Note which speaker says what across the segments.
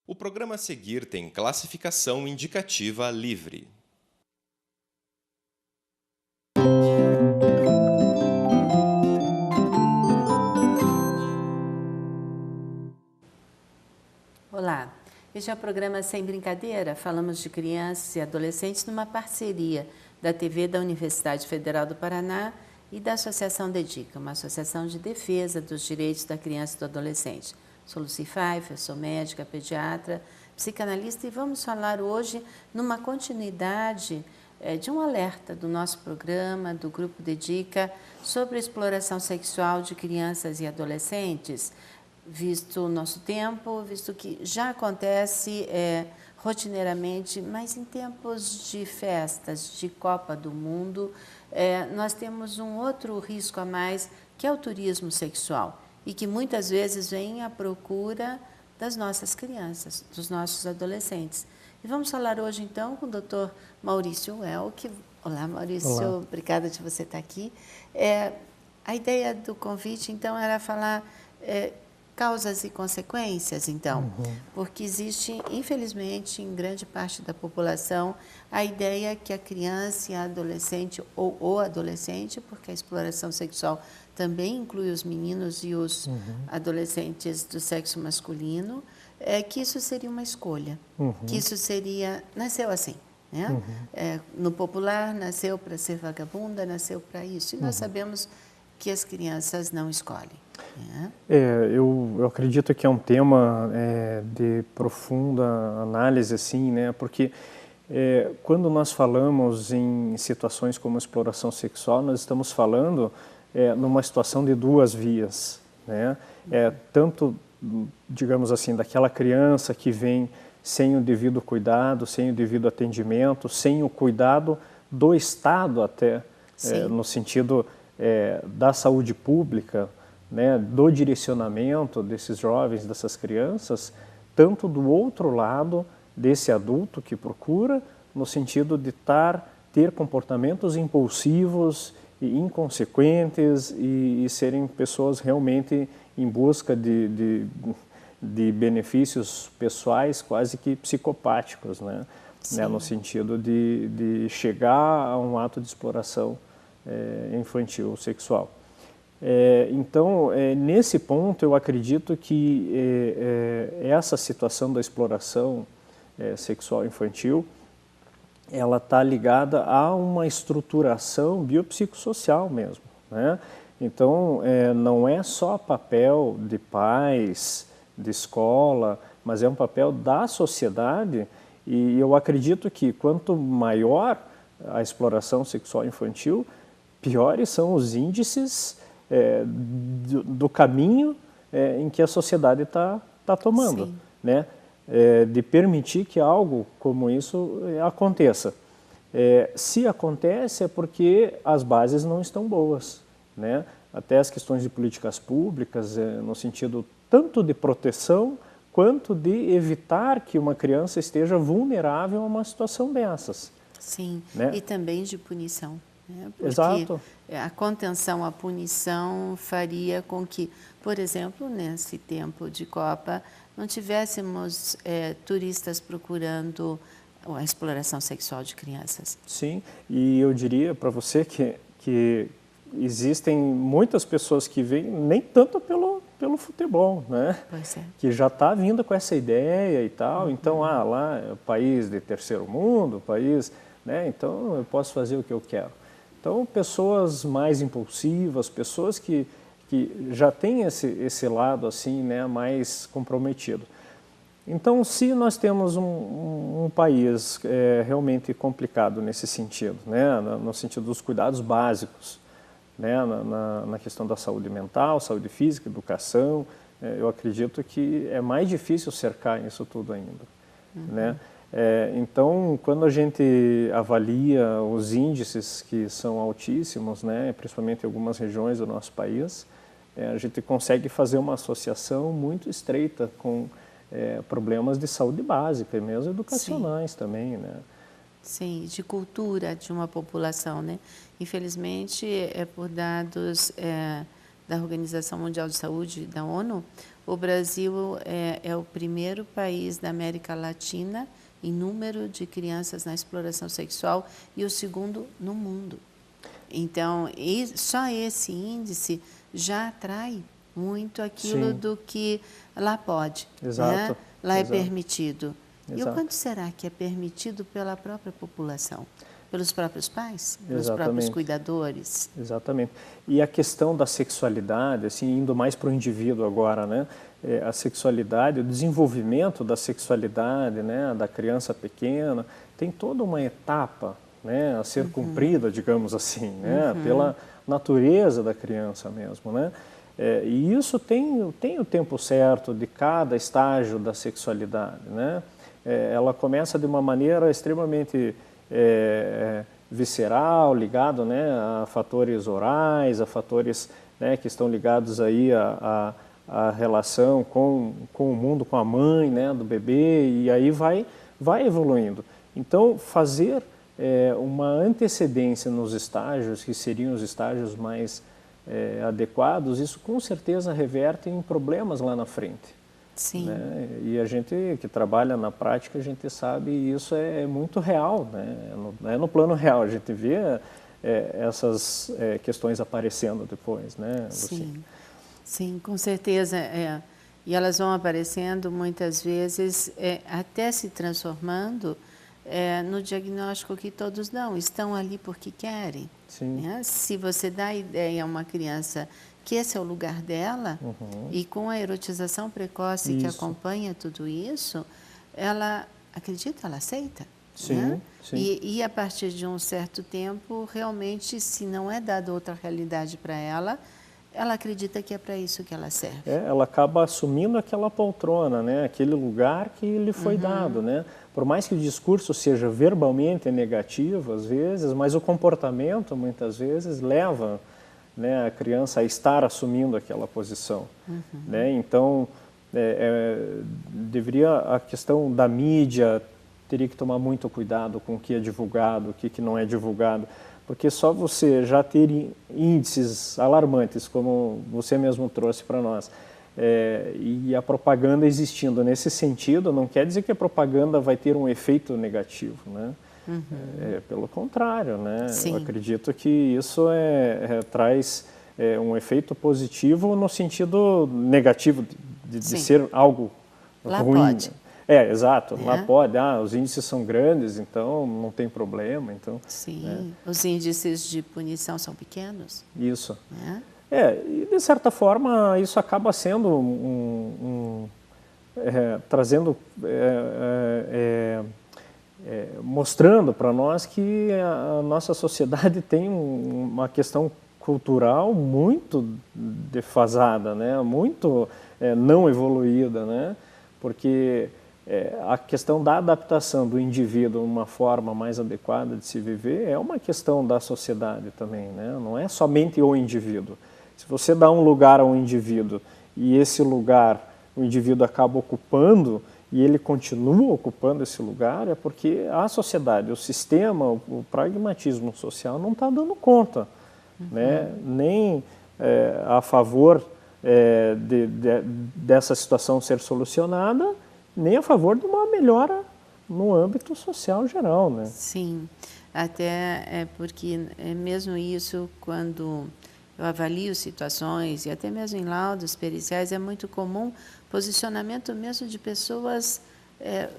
Speaker 1: O programa a seguir tem classificação indicativa livre.
Speaker 2: Olá, este é o programa Sem Brincadeira. Falamos de crianças e adolescentes numa parceria da TV da Universidade Federal do Paraná e da Associação Dedica, uma associação de defesa dos direitos da criança e do adolescente. Sou Lucy Pfeiffer, sou médica, pediatra, psicanalista e vamos falar hoje numa continuidade de um alerta do nosso programa, do Grupo Dedica, sobre a exploração sexual de crianças e adolescentes, visto o nosso tempo, visto que já acontece rotineiramente, mas em tempos de festas, de Copa do Mundo, nós temos um outro risco a mais, que é o turismo sexual, e que muitas vezes vem à procura das nossas crianças, dos nossos adolescentes. E vamos falar hoje, então, com o Dr. Maurício Welk. Olá, Maurício,
Speaker 3: Olá.
Speaker 2: Obrigada de você estar aqui. A ideia do convite, então, era falar causas e consequências, então, porque existe, infelizmente, em grande parte da população, a ideia que a criança e a adolescente, ou o adolescente, porque a exploração sexual também inclui os meninos e os adolescentes do sexo masculino, que isso seria uma escolha, que isso seria, nasceu assim, né? No popular, nasceu para ser vagabunda, nasceu para isso, e nós sabemos que as crianças não escolhem.
Speaker 3: Eu acredito que é um tema de profunda análise, assim, né? Porque quando nós falamos em situações como exploração sexual, nós estamos falando numa situação de duas vias, né? Tanto, digamos assim, daquela criança que vem sem o devido cuidado, sem o devido atendimento, sem o cuidado do Estado até, no sentido da saúde pública, né, do direcionamento desses jovens, dessas crianças, tanto do outro lado desse adulto que procura, no sentido de ter comportamentos impulsivos e inconsequentes e serem pessoas realmente em busca de benefícios pessoais quase que psicopáticos, né, no sentido de chegar a um ato de exploração infantil, sexual. Então, nesse ponto, eu acredito que essa situação da exploração sexual infantil, ela está ligada a uma estruturação biopsicossocial mesmo, né? Então, não é só papel de pais, de escola, mas é um papel da sociedade, e eu acredito que quanto maior a exploração sexual infantil, piores são os índices do caminho em que a sociedade está tomando, né? De permitir que algo como isso aconteça. Se acontece é porque as bases não estão boas, né? Até as questões de políticas públicas, no sentido tanto de proteção quanto de evitar que uma criança esteja vulnerável a uma situação dessas.
Speaker 2: Sim,
Speaker 3: né?
Speaker 2: E também de punição. Porque
Speaker 3: Exato.
Speaker 2: a contenção, a punição faria com que, por exemplo, nesse tempo de Copa, não tivéssemos turistas procurando a exploração sexual de crianças.
Speaker 3: Sim, e eu diria para você que existem muitas pessoas que vêm nem tanto pelo futebol, né?
Speaker 2: Pois é.
Speaker 3: Que já está vindo com essa ideia e tal, então lá é país de terceiro mundo, país, né? Então eu posso fazer o que eu quero. Então, pessoas mais impulsivas, pessoas que já têm esse lado assim, né, mais comprometido. Então, se nós temos um país realmente complicado nesse sentido, né, no sentido dos cuidados básicos, né, na questão da saúde mental, saúde física, educação, eu acredito que é mais difícil cercar isso tudo ainda, né? Então, quando a gente avalia os índices que são altíssimos, né, principalmente em algumas regiões do nosso país, a gente consegue fazer uma associação muito estreita com problemas de saúde básica e mesmo educacionais também, né?
Speaker 2: Sim, de cultura de uma população, né? Infelizmente, por dados da Organização Mundial de Saúde, da ONU, o Brasil é o primeiro país da América Latina em número de crianças na exploração sexual e o segundo no mundo. Então, só esse índice já atrai muito aquilo
Speaker 3: Sim.
Speaker 2: do que lá pode,
Speaker 3: Exato,
Speaker 2: né? Lá
Speaker 3: exato.
Speaker 2: é permitido. E o
Speaker 3: Exato.
Speaker 2: quanto será que é permitido pela própria população? Pelos próprios pais? Pelos
Speaker 3: Exatamente.
Speaker 2: próprios cuidadores?
Speaker 3: Exatamente. E a questão da sexualidade, assim, indo mais para o indivíduo agora, né? A sexualidade, o desenvolvimento da sexualidade, né, da criança pequena, tem toda uma etapa, né, a ser cumprida, digamos assim, né, pela natureza da criança mesmo, né? E isso tem o tempo certo de cada estágio da sexualidade, né? Ela começa de uma maneira extremamente visceral, ligado, né, a fatores orais, a fatores, né, que estão ligados aí a relação com o mundo, com a mãe, né, do bebê, e aí vai evoluindo. Então, fazer uma antecedência nos estágios, que seriam os estágios mais adequados, isso com certeza reverte em problemas lá na frente.
Speaker 2: Sim.
Speaker 3: Né? E a gente que trabalha na prática, a gente sabe, e isso é muito real, né? No plano real, a gente vê essas questões aparecendo depois, né?
Speaker 2: Sim, sim, com certeza. E elas vão aparecendo muitas vezes, até se transformando no diagnóstico que todos dão. Estão ali porque querem.
Speaker 3: Sim.
Speaker 2: Né? Se você dá a ideia a uma criança que esse é o lugar dela, e com a erotização precoce que acompanha tudo isso, ela acredita, ela aceita.
Speaker 3: Sim,
Speaker 2: né?
Speaker 3: sim.
Speaker 2: E a partir de um certo tempo, realmente, se não é dada outra realidade para ela acredita que é para isso que ela serve.
Speaker 3: Ela acaba assumindo aquela poltrona, né? Aquele lugar que lhe foi dado, né? Por mais que o discurso seja verbalmente negativo, às vezes, mas o comportamento, muitas vezes, leva, né, a criança a estar assumindo aquela posição. Né? Então, deveria a questão da mídia teria que tomar muito cuidado com o que é divulgado, o que não é divulgado, porque só você já ter índices alarmantes, como você mesmo trouxe para nós, e a propaganda existindo nesse sentido, não quer dizer que a propaganda vai ter um efeito negativo, né? Pelo contrário, né?
Speaker 2: Sim.
Speaker 3: Eu acredito que isso traz um efeito positivo no sentido negativo de ser algo
Speaker 2: Lá
Speaker 3: ruim.
Speaker 2: pode.
Speaker 3: Exato. Lá pode. Os índices são grandes, então não tem problema. Então,
Speaker 2: sim, os índices de punição são pequenos.
Speaker 3: Isso.
Speaker 2: Né?
Speaker 3: E de certa forma isso acaba sendo trazendo, mostrando para nós que a nossa sociedade tem uma questão cultural muito defasada, né? Muito não evoluída, né? Porque a questão da adaptação do indivíduo a uma forma mais adequada de se viver é uma questão da sociedade também, né? Não é somente o indivíduo. Se você dá um lugar ao indivíduo e esse lugar o indivíduo acaba ocupando e ele continua ocupando esse lugar, é porque a sociedade, o sistema, o pragmatismo social não está dando conta, né? Nem a favor dessa situação ser solucionada, nem a favor de uma melhora no âmbito social geral, né?
Speaker 2: Sim, até porque mesmo isso, quando eu avalio situações e até mesmo em laudos periciais, é muito comum posicionamento mesmo de pessoas,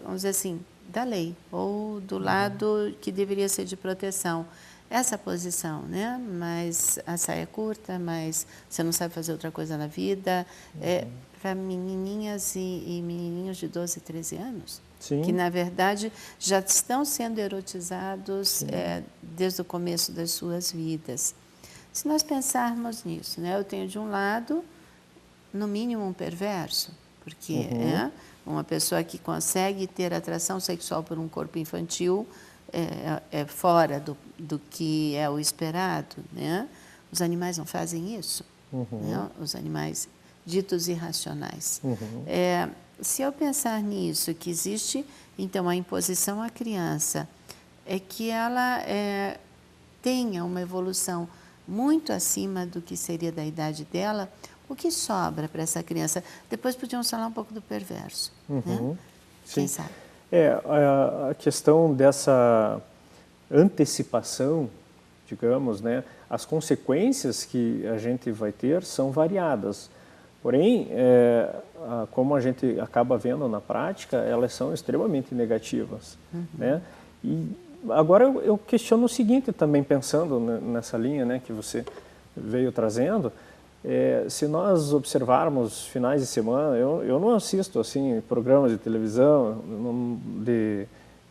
Speaker 2: vamos dizer assim, da lei ou do lado que deveria ser de proteção. Essa posição, né? Mas a saia é curta, mas você não sabe fazer outra coisa na vida. Para menininhas e menininhos de 12, 13 anos,
Speaker 3: Sim.
Speaker 2: que na verdade já estão sendo erotizados desde o começo das suas vidas. Se nós pensarmos nisso, né? Eu tenho de um lado, no mínimo, um perverso, porque uma pessoa que consegue ter atração sexual por um corpo infantil fora do que é o esperado, né? Os animais não fazem isso, né? Os animais ditos irracionais. Se eu pensar nisso, que existe, então, a imposição à criança, é que ela tenha uma evolução muito acima do que seria da idade dela, o que sobra para essa criança? Depois podíamos falar um pouco do perverso, né?
Speaker 3: Sim.
Speaker 2: Quem sabe?
Speaker 3: A questão dessa antecipação, digamos, né, as consequências que a gente vai ter são variadas. Porém, como a gente acaba vendo na prática, elas são extremamente negativas, né? E agora eu questiono o seguinte também, pensando nessa linha, né, que você veio trazendo, se nós observarmos finais de semana, eu não assisto assim programas de televisão,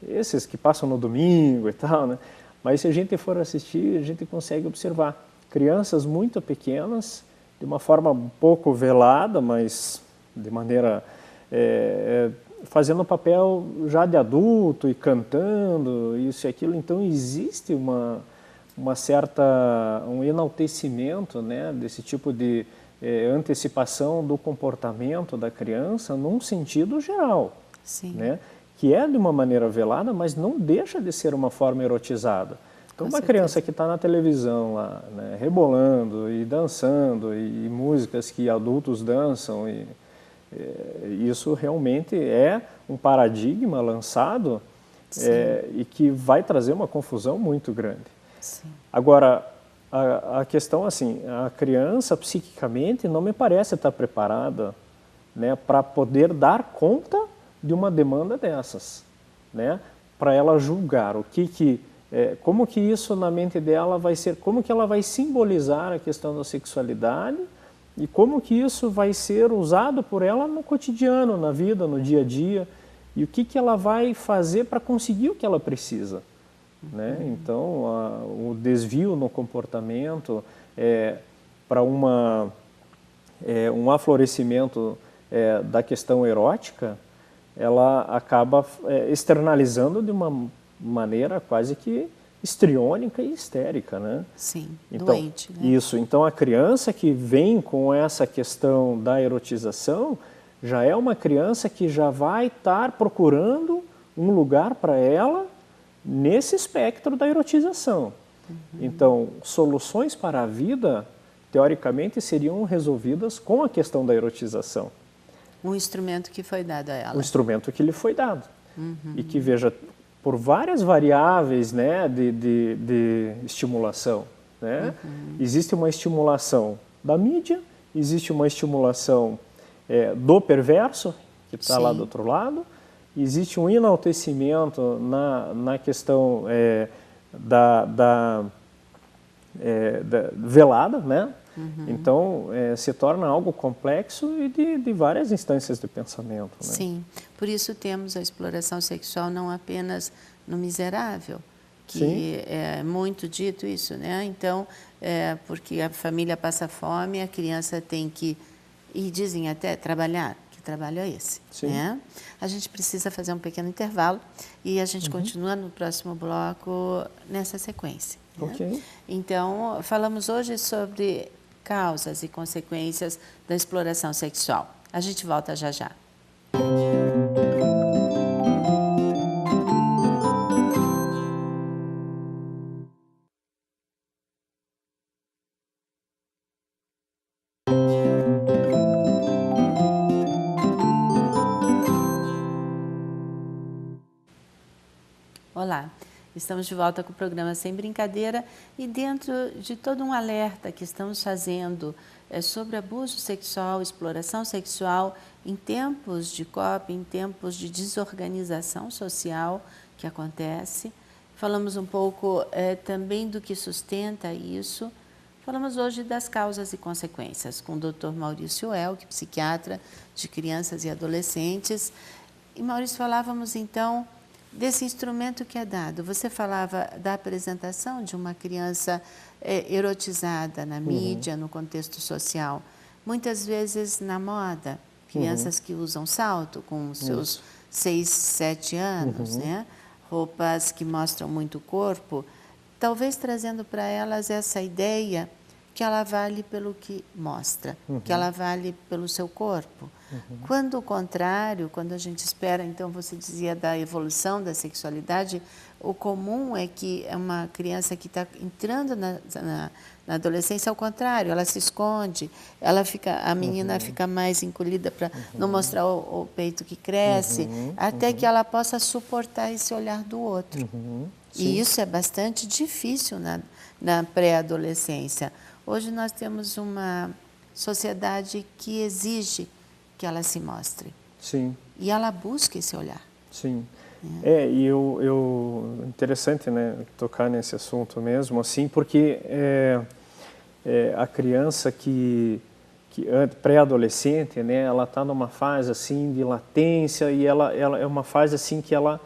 Speaker 3: esses que passam no domingo e tal, né? Mas se a gente for assistir, a gente consegue observar crianças muito pequenas, de uma forma um pouco velada, mas de maneira fazendo papel já de adulto e cantando, isso e aquilo. Então existe um enaltecimento, né, desse tipo de antecipação do comportamento da criança num sentido geral.
Speaker 2: Sim.
Speaker 3: Né, que é de uma maneira velada, mas não deixa de ser uma forma erotizada. Então, uma criança que está na televisão lá, né, rebolando e dançando, e músicas que adultos dançam, isso realmente é um paradigma lançado e que vai trazer uma confusão muito grande.
Speaker 2: Sim.
Speaker 3: Agora, a questão assim, a criança psiquicamente não me parece estar preparada, né, para poder dar conta de uma demanda dessas, né, para ela julgar como que isso na mente dela vai ser, como que ela vai simbolizar a questão da sexualidade e como que isso vai ser usado por ela no cotidiano, na vida, no dia a dia, e o que ela vai fazer para conseguir o que ela precisa. Né? Então, o desvio no comportamento para um aflorescimento da questão erótica, ela acaba externalizando de uma maneira quase que histriônica e histérica, né?
Speaker 2: Sim,
Speaker 3: então,
Speaker 2: doente. Né?
Speaker 3: Isso. Então, a criança que vem com essa questão da erotização já é uma criança que já vai estar procurando um lugar para ela nesse espectro da erotização. Então, soluções para a vida, teoricamente, seriam resolvidas com a questão da erotização.
Speaker 2: Um instrumento que foi dado a ela.
Speaker 3: O instrumento que lhe foi dado. E que, veja, por várias variáveis, né, de estimulação. Né? Existe uma estimulação da mídia, existe uma estimulação do perverso, que está lá do outro lado, existe um enaltecimento na questão da velada, né? Então, se torna algo complexo e de várias instâncias de pensamento. Né?
Speaker 2: Sim, por isso temos a exploração sexual não apenas no miserável, que é muito dito isso, né? Então, porque a família passa fome, a criança tem que, e dizem até, trabalhar. Que trabalho é esse? Né? A gente precisa fazer um pequeno intervalo e a gente continua no próximo bloco nessa sequência.
Speaker 3: Okay.
Speaker 2: Né? Então, falamos hoje sobre causas e consequências da exploração sexual. A gente volta já já. Olá, estamos de volta com o programa Sem Brincadeira e dentro de todo um alerta que estamos fazendo sobre abuso sexual, exploração sexual em tempos de COP, em tempos de desorganização social que acontece. Falamos um pouco também do que sustenta isso. Falamos hoje das causas e consequências com o Dr. Maurício Elck, psiquiatra de crianças e adolescentes. E Maurício, falávamos então desse instrumento que é dado. Você falava da apresentação de uma criança erotizada na mídia, no contexto social. Muitas vezes na moda, crianças que usam salto com seus 6, 7 anos, né? Roupas que mostram muito o corpo, talvez trazendo para elas essa ideia que ela vale pelo que mostra, que ela vale pelo seu corpo. Quando o contrário, quando a gente espera, então você dizia da evolução da sexualidade, o comum é que é uma criança que está entrando na adolescência, ao contrário, ela se esconde, a menina fica mais encolhida para não mostrar o peito que cresce, até que ela possa suportar esse olhar do outro. E isso é bastante difícil na pré-adolescência. Hoje nós temos uma sociedade que exige que ela se mostre.
Speaker 3: Sim.
Speaker 2: E ela busca esse olhar.
Speaker 3: Sim. E interessante, né, tocar nesse assunto mesmo, assim, porque a criança que pré-adolescente, né, ela está numa fase assim de latência e ela é uma fase assim que ela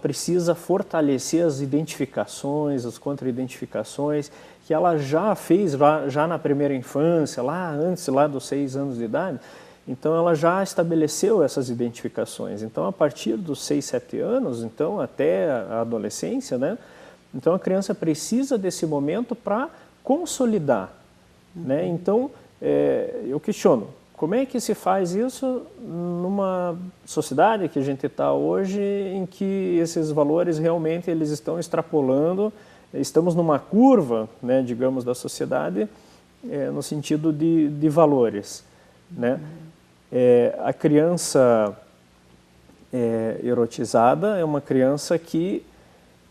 Speaker 3: precisa fortalecer as identificações, as contra-identificações que ela já fez já na primeira infância, antes dos 6 anos de idade. Então, ela já estabeleceu essas identificações. Então, a partir dos 6, 7 anos, então, até a adolescência, né? Então, a criança precisa desse momento para consolidar, né? Então, eu questiono, como é que se faz isso numa sociedade que a gente está hoje, em que esses valores realmente eles estão extrapolando, estamos numa curva, né, digamos, da sociedade, no sentido de valores, né? A criança erotizada é uma criança que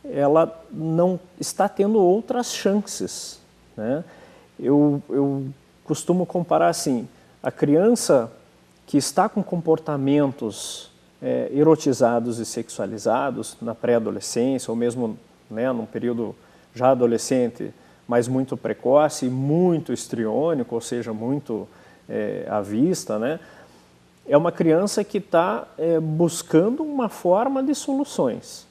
Speaker 3: ela não está tendo outras chances, né? Eu costumo comparar assim, a criança que está com comportamentos erotizados e sexualizados na pré-adolescência ou mesmo, né, num período já adolescente, mas muito precoce, muito histriônico, ou seja, muito à vista, né? É uma criança que está buscando uma forma de soluções.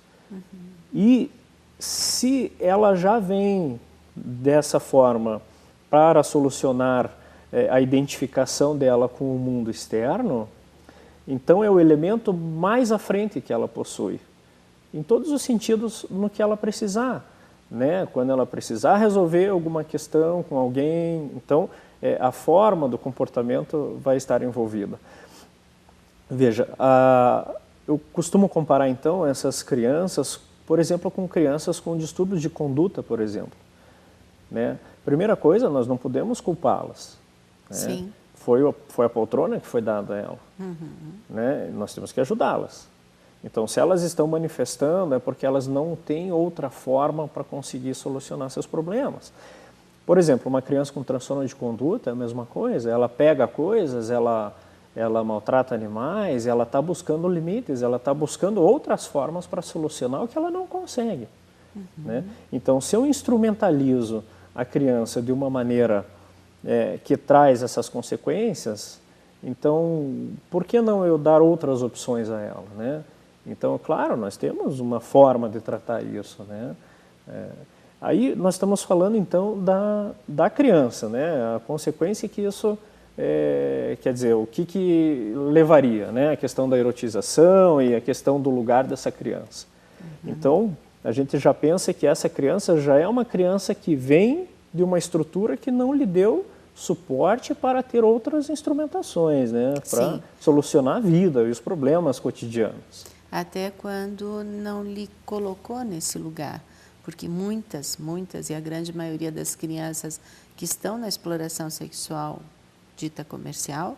Speaker 3: E se ela já vem dessa forma para solucionar a identificação dela com o mundo externo, então é o elemento mais à frente que ela possui, em todos os sentidos no que ela precisar, né? Quando ela precisar resolver alguma questão com alguém, então a forma do comportamento vai estar envolvida. Veja, eu costumo comparar então essas crianças, por exemplo, com crianças com distúrbios de conduta, por exemplo, né? Primeira coisa, nós não podemos culpá-las, né?
Speaker 2: Sim.
Speaker 3: Foi a poltrona que foi dada a ela, né? Nós temos que ajudá-las. Então, se elas estão manifestando, é porque elas não têm outra forma para conseguir solucionar seus problemas. Por exemplo, uma criança com transtorno de conduta é a mesma coisa, ela pega coisas, ela maltrata animais, ela está buscando limites, ela está buscando outras formas para solucionar o que ela não consegue, né? Então, se eu instrumentalizo a criança de uma maneira que traz essas consequências, então, por que não eu dar outras opções a ela, né? Então, claro, nós temos uma forma de tratar isso, né? Aí nós estamos falando, então, da criança, né? A consequência que isso, quer dizer, o que levaria, né? A questão da erotização e a questão do lugar dessa criança. Então, a gente já pensa que essa criança já é uma criança que vem de uma estrutura que não lhe deu suporte para ter outras instrumentações, né? Para solucionar a vida e os problemas cotidianos.
Speaker 2: Até quando não lhe colocou nesse lugar. Porque muitas, e a grande maioria das crianças que estão na exploração sexual dita comercial,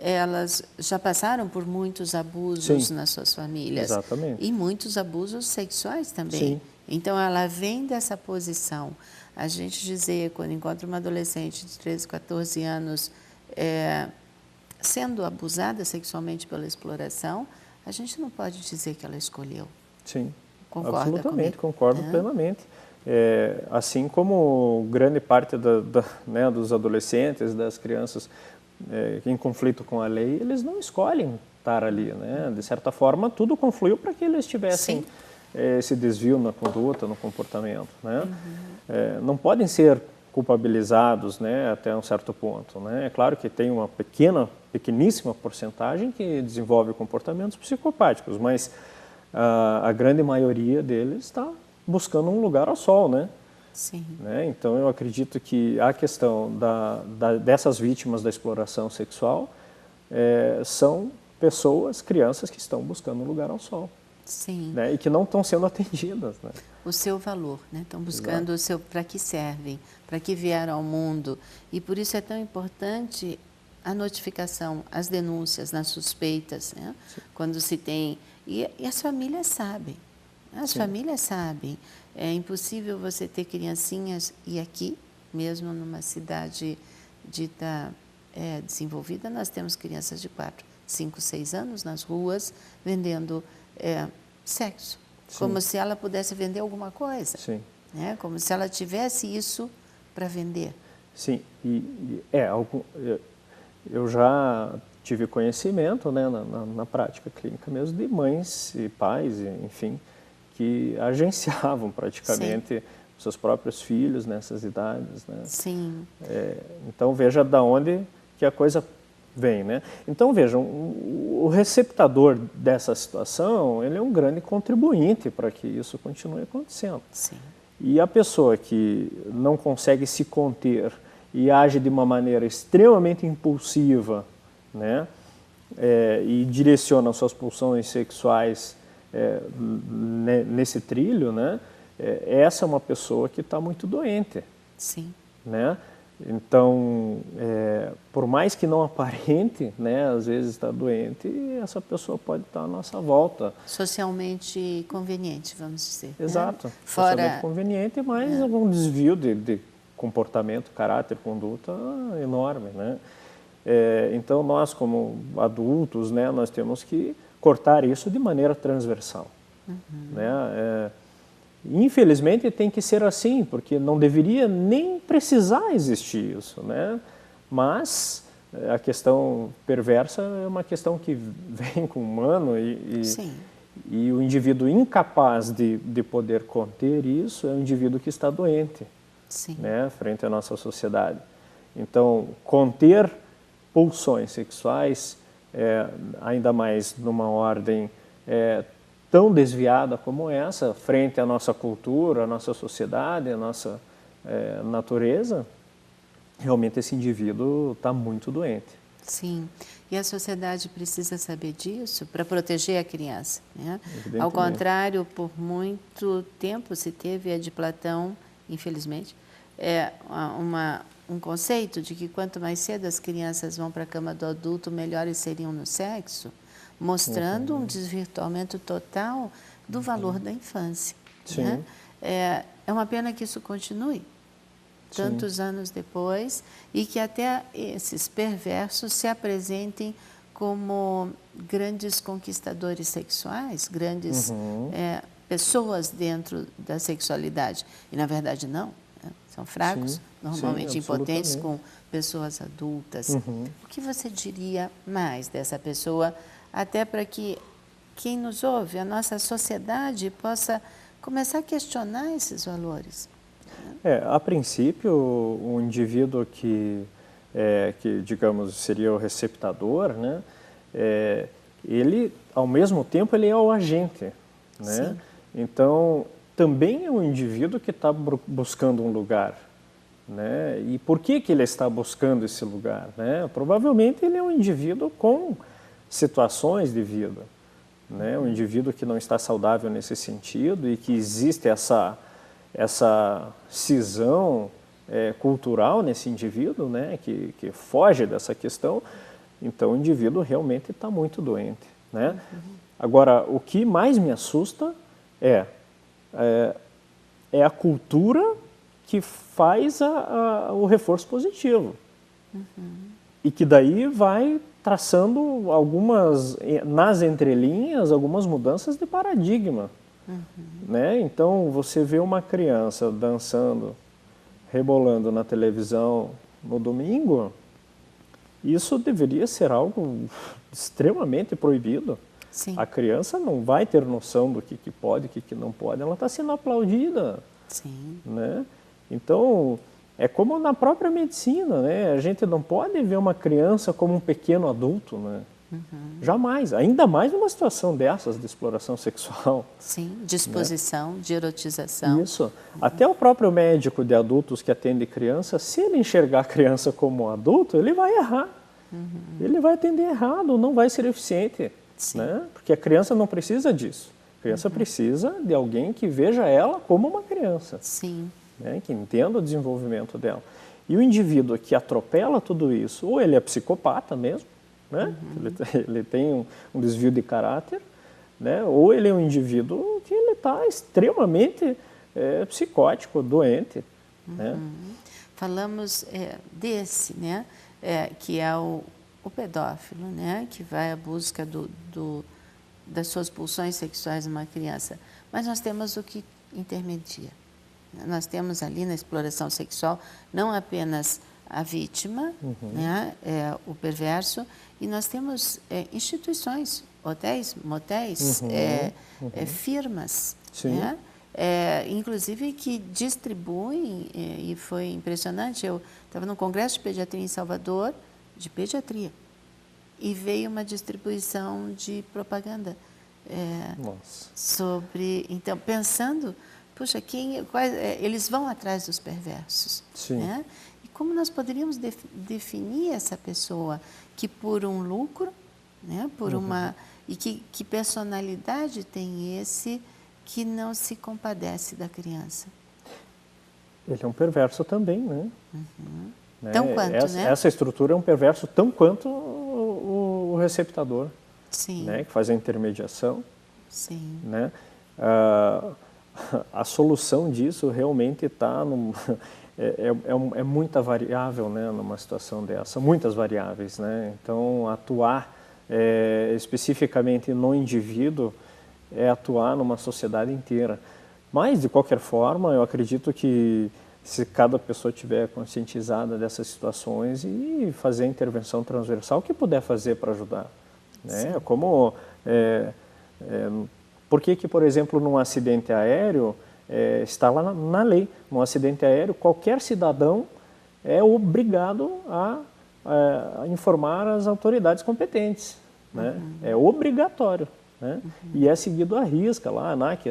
Speaker 2: elas já passaram por muitos abusos nas suas famílias.
Speaker 3: Exatamente.
Speaker 2: E muitos abusos sexuais também.
Speaker 3: Sim.
Speaker 2: Então, ela vem dessa posição. A gente dizer, quando encontra uma adolescente de 13, 14 anos sendo abusada sexualmente pela exploração, a gente não pode dizer que ela escolheu.
Speaker 3: Sim,
Speaker 2: concorda
Speaker 3: absolutamente,
Speaker 2: comigo?
Speaker 3: concordo plenamente. Assim como grande parte né, dos adolescentes, das crianças em conflito com a lei, eles não escolhem estar ali, né? De certa forma, tudo confluiu para que eles tivessem esse desvio na conduta, no comportamento, né? Não podem ser culpabilizados, né, até um certo ponto, né? É claro que tem uma pequeníssima porcentagem que desenvolve comportamentos psicopáticos, mas a grande maioria deles está buscando um lugar ao sol, né?
Speaker 2: Sim.
Speaker 3: né? Então, eu acredito que a questão dessas vítimas da exploração sexual são pessoas, crianças que estão buscando um lugar ao sol.
Speaker 2: Sim.
Speaker 3: Né? E que não estão sendo atendidas. Né?
Speaker 2: O seu valor, né? Estão buscando o seu, para que servem, para que vieram ao mundo. E por isso é tão importante a notificação, as denúncias nas suspeitas, né? Quando se tem... E as famílias sabem. As famílias sabem. É impossível você ter criancinhas, e aqui, mesmo numa cidade dita desenvolvida, nós temos crianças de 4, 5, 6 anos nas ruas vendendo sexo. Sim. Como se ela pudesse vender alguma coisa.
Speaker 3: Sim.
Speaker 2: Né? Como se ela tivesse isso para vender.
Speaker 3: Sim. Eu já tive conhecimento, né, na prática clínica mesmo, de mães e pais, enfim, que agenciavam praticamente seus próprios filhos nessas idades. Né?
Speaker 2: Sim.
Speaker 3: Então, veja de onde que a coisa vem. Né? Então, vejam, o receptador dessa situação, ele é um grande contribuinte para que isso continue acontecendo.
Speaker 2: Sim.
Speaker 3: E a pessoa que não consegue se conter e age de uma maneira extremamente impulsiva, né, e direciona suas pulsões sexuais nesse trilho, né, essa é uma pessoa que está muito doente.
Speaker 2: Sim.
Speaker 3: Né? Então, por mais que não aparente, né, às vezes está doente, essa pessoa pode estar à nossa volta.
Speaker 2: Socialmente conveniente, vamos dizer.
Speaker 3: Exato.
Speaker 2: Né?
Speaker 3: Socialmente conveniente, mas um desvio de comportamento, caráter, conduta enorme. Né? Então, nós como adultos, né, nós temos que cortar isso de maneira transversal. Uhum. Né? Infelizmente tem que ser assim, porque não deveria nem precisar existir isso, né? Mas a questão perversa é uma questão que vem com o humano e o indivíduo incapaz de poder conter isso é um indivíduo que está doente, né, frente à nossa sociedade. Então, conter pulsões sexuais, ainda mais numa ordem tão desviada como essa, frente à nossa cultura, à nossa sociedade, à nossa natureza, realmente esse indivíduo está muito doente.
Speaker 2: Sim, e a sociedade precisa saber disso para proteger a criança. Né? Ao contrário, por muito tempo se teve a de Platão, infelizmente, um conceito de que quanto mais cedo as crianças vão para a cama do adulto, melhores seriam no sexo, mostrando um desvirtuamento total do valor da infância.
Speaker 3: Sim.
Speaker 2: Né? É uma pena que isso continue tantos anos depois e que até esses perversos se apresentem como grandes conquistadores sexuais, grandes pessoas dentro da sexualidade. E, na verdade, não. Né? São fracos, normalmente impotentes, com pessoas adultas. O que você diria mais dessa pessoa, até para que quem nos ouve, a nossa sociedade, possa começar a questionar esses valores?
Speaker 3: A princípio, o indivíduo que digamos, seria o receptador, né, ele, ao mesmo tempo, ele é o agente. Né? Então, também é um indivíduo que está buscando um lugar. Né? E por que ele está buscando esse lugar? Né? Provavelmente ele é um indivíduo com situações de vida. Né? Um indivíduo que não está saudável nesse sentido e que existe essa cisão cultural nesse indivíduo, né, que foge dessa questão, então o indivíduo realmente está muito doente. Né? Agora, o que mais me assusta é a cultura que faz o reforço positivo. E que daí vai traçando nas entrelinhas, algumas mudanças de paradigma. Né? Então, você vê uma criança dançando, rebolando na televisão no domingo, isso deveria ser algo extremamente proibido.
Speaker 2: Sim.
Speaker 3: A criança não vai ter noção do que pode, o que não pode, ela está sendo aplaudida.
Speaker 2: Sim.
Speaker 3: Né? Então, é como na própria medicina, né? A gente não pode ver uma criança como um pequeno adulto, né? Jamais, ainda mais numa situação dessas de exploração sexual.
Speaker 2: Sim, disposição, de erotização.
Speaker 3: Isso. Até o próprio médico de adultos que atende criança, se ele enxergar a criança como adulto, ele vai errar. Ele vai atender errado, não vai ser eficiente. Né? Porque a criança não precisa disso. A criança precisa de alguém que veja ela como uma criança.
Speaker 2: Sim.
Speaker 3: Né? Que entenda o desenvolvimento dela. E o indivíduo que atropela tudo isso, ou ele é psicopata mesmo, né? Ele tem um desvio de caráter, né? Ou ele é um indivíduo que ele está extremamente psicótico, doente. Né?
Speaker 2: Falamos desse, né? Que é o pedófilo, né? Que vai à busca das suas pulsões sexuais numa criança. Mas nós temos o que intermedia. Nós temos ali na exploração sexual não apenas a vítima, né, o perverso, e nós temos instituições, hotéis, motéis, firmas, né, inclusive que distribuem, e foi impressionante, eu estava num congresso de pediatria em Salvador, de pediatria, e veio uma distribuição de propaganda sobre, então, pensando, puxa, eles vão atrás dos perversos, né? Como nós poderíamos definir essa pessoa que por um lucro, né, por e que personalidade tem esse que não se compadece da criança?
Speaker 3: Ele é um perverso também, né? Né?
Speaker 2: Tão quanto, né?
Speaker 3: Essa estrutura é um perverso tão quanto o receptador,
Speaker 2: Sim.
Speaker 3: Né, que faz a intermediação.
Speaker 2: Sim.
Speaker 3: Né? A solução disso realmente está é muita variável, né, numa situação dessa, muitas variáveis, né? Então, atuar especificamente no indivíduo é atuar numa sociedade inteira. Mas, de qualquer forma, eu acredito que se cada pessoa tiver conscientizada dessas situações e fazer a intervenção transversal, o que puder fazer para ajudar, né? Como por que, por exemplo, num acidente aéreo está lá na lei, num acidente aéreo, qualquer cidadão é obrigado a informar as autoridades competentes, né? É obrigatório, né? E é seguido à risca lá, a ANAC.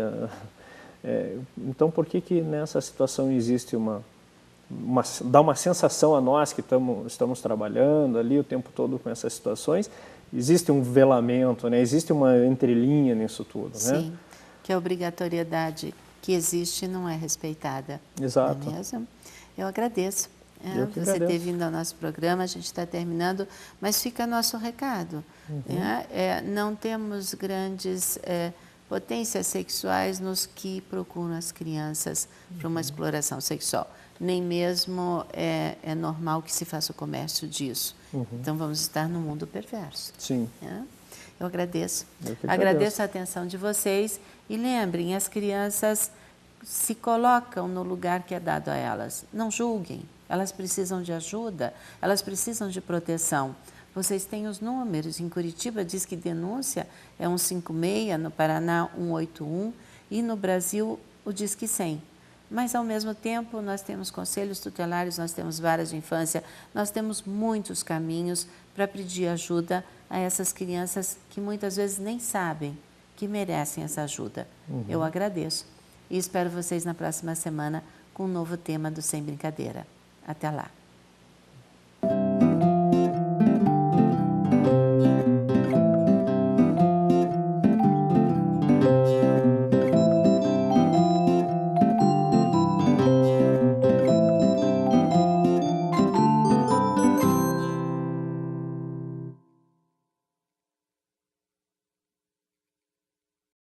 Speaker 3: Então, por que nessa situação existe dá uma sensação a nós que estamos trabalhando ali o tempo todo com essas situações, existe um velamento, né? Existe uma entrelinha nisso tudo, né?
Speaker 2: Sim, que a obrigatoriedade que existe não é respeitada.
Speaker 3: Exato.
Speaker 2: Não é mesmo? Eu agradeço. Você
Speaker 3: agradeço.
Speaker 2: ter vindo ao nosso programa, a gente está terminando, mas fica nosso recado. Não temos grandes potências sexuais nos que procuram as crianças para uma exploração sexual. Nem mesmo é normal que se faça o comércio disso. Então vamos estar no mundo perverso.
Speaker 3: Sim.
Speaker 2: Eu agradeço.
Speaker 3: Eu que
Speaker 2: Agradeço a atenção de vocês e lembrem, as crianças se colocam no lugar que é dado a elas. Não julguem, elas precisam de ajuda, elas precisam de proteção. Vocês têm os números, em Curitiba diz que denúncia é 156, no Paraná 181 e no Brasil o Disque 100. Mas, ao mesmo tempo, nós temos conselhos tutelares, nós temos varas de infância, nós temos muitos caminhos para pedir ajuda a essas crianças que muitas vezes nem sabem que merecem essa ajuda. Eu agradeço e espero vocês na próxima semana com um novo tema do Sem Brincadeira. Até lá.